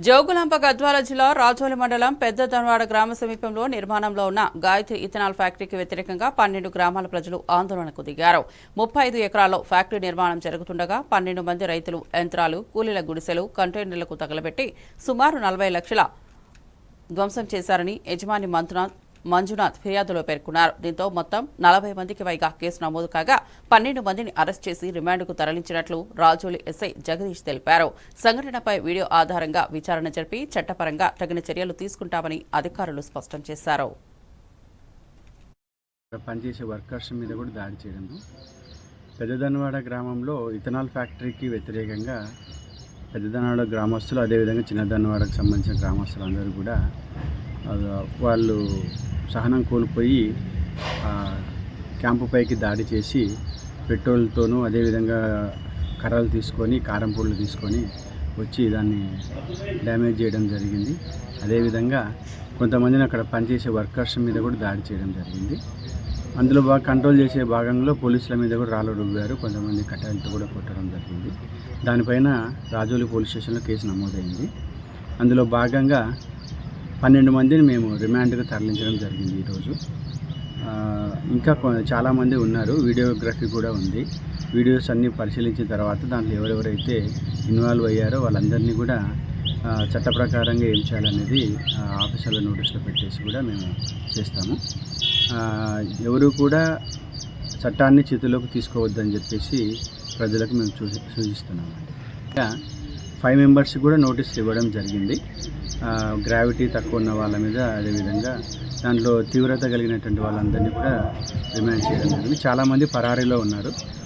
జోగులాంబ గద్వాల జిల్లా రాజోలి మండలం పెద్ద ధన్వాడ గ్రామ సమీపంలో నిర్మాణంలో ఉన్న గాయత్రి ఇథనాల్ ఫ్యాక్టరీకి వ్యతిరేకంగా 12 గ్రామాల ప్రజలు ఆందోళనకు దిగారు. 35 ఎకరాల్లో ఫ్యాక్టరీ నిర్మాణం జరుగుతుండగా 12 మంది రైతులు యంత్రాలు, కూలీల గుడిసెలు, కంటైనర్లకు తగలబెట్టి సుమారు 40 లక్షల ధ్వంసం చేశారని యజమాని మంజునాథ్ ఫిర్యాదులో పేర్కొన్నారు. దీంతో మొత్తం 40 మందికి పైగా కేసు నమోదు కాగా 12 మందిని అరెస్ట్ చేసి రిమాండ్కు తరలించినట్లు రాజోలి ఎస్ఐ జగదీష్ తెలిపారు. సంఘటనపై వీడియో ఆధారంగా విచారణ జరిపి చట్టపరంగా తగిన చర్యలు తీసుకుంటామని అధికారులు స్పష్టం చేశారు. పనిచేసే వర్కర్స్ మీద కూడా దాడి చేయడం, పెద్దదన్వాడ గ్రామంలో ఇథనాల్ ఫ్యాక్టరీకి వ్యతిరేకంగా పెద్దదన్వాడ గ్రామస్తులు, అదేవిధంగా చిన్నదన్వాడకు సంబంధించిన గ్రామస్తులందరూ కూడా వాళ్ళు సహనం కోల్పోయి క్యాంపు పైకి దాడి చేసి పెట్రోల్తోనూ అదేవిధంగా కర్రలు తీసుకొని, కారం పొడులు తీసుకొని వచ్చి దాన్ని డ్యామేజ్ చేయడం జరిగింది. అదేవిధంగా కొంతమందిని అక్కడ పనిచేసే వర్కర్స్ మీద కూడా దాడి చేయడం జరిగింది. అందులో కంట్రోల్ చేసే భాగంలో పోలీసుల మీద కూడా రాళ్ళు రువ్వారు, కొంతమంది కట్టాలతో కూడా కొట్టడం జరిగింది. దానిపైన రాజోలి పోలీస్ స్టేషన్లో కేసు నమోదైంది. అందులో భాగంగా 12 మందిని మేము రిమాండ్గా తరలించడం జరిగింది ఈరోజు. ఇంకా చాలామంది ఉన్నారు, వీడియోగ్రఫీ కూడా ఉంది. వీడియోస్ అన్నీ పరిశీలించిన తర్వాత దాంట్లో ఎవరెవరైతే ఇన్వాల్వ్ అయ్యారో వాళ్ళందరినీ కూడా చట్ట ప్రకారంగా ఏం చేయాలనేది ఆఫీసర్ల నోటీసులో పెట్టేసి కూడా మేము చేస్తాము. ఎవరు కూడా చట్టాన్ని చేతుల్లోకి తీసుకోవద్దని చెప్పేసి ప్రజలకు మేము సూచిస్తున్నాము. ఇంకా 5 మెంబర్స్ కూడా నోటీసులు ఇవ్వడం జరిగింది. గ్రావిటీ తక్కువ ఉన్న వాళ్ళ మీద, అదేవిధంగా దాంట్లో తీవ్రత కలిగినటువంటి వాళ్ళందరినీ కూడా రిమాండ్ చేయడం జరిగింది. చాలామంది పరారీలో ఉన్నారు.